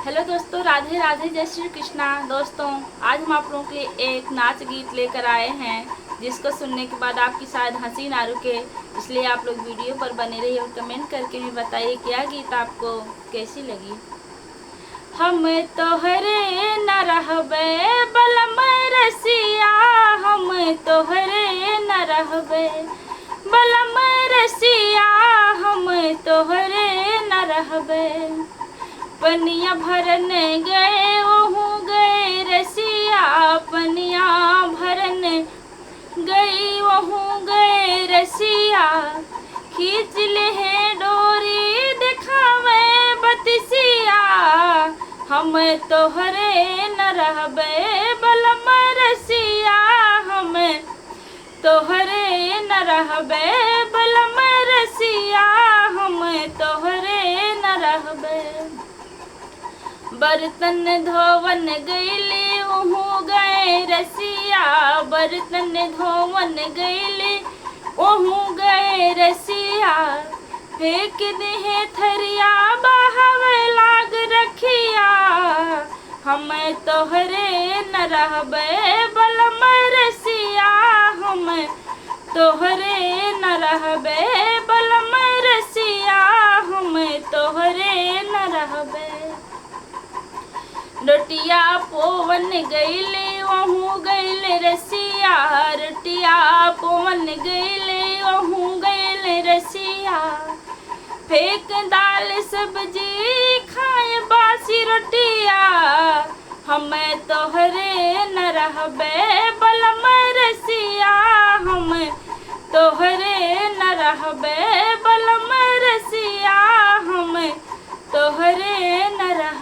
Hello दोस्तों, राधे राधे, जय श्री कृष्णा। दोस्तों, आज हम आप लोगों के लिए एक नाच गीत लेकर आए हैं जिसको सुनने के बाद आपकी शायद हंसी ना रुके, इसलिए आप लोग वीडियो पर बने रहिए और कमेंट करके हमें बताइए क्या गीत आपको कैसी लगी। हम तोहरे न रहबे बलम रसिया, हम तोहरे न रहबे बलम रसिया, हम तोहरे न रहबे। पनिया भरन गए ओहू गए रसिया, पनिया भरन गई ओहू गए रसिया। खींच ले है डोरी दिखावे बतिसिया, हम तोहरे न रहबे बलम रसिया, हम तोहरे न रहबे बलम रसिया, हम तोहरे न रहबे। बर्तन धोवन गईले ओहू गए रसिया, बर्तन धोवन गईले ओहू गए रसिया। फेंक दे थरिया बहावे लाग रखिया, हम तोहरे न रहबे बलम रसिया, हम तोहरे न रहबे बलम रसिया, हम तोहरे न रहबे। रोटिया पोवन गईले ओहू गईले रसिया, रोटिया पोवन गईले ओहू गईले रसिया। फेंक दाल सब्जी खाए बासी रोटिया, हम तोहरे न रहबे बलम रसिया, हम तोहरे न रहबे बलम रसिया, हम तोहरे न रहबे।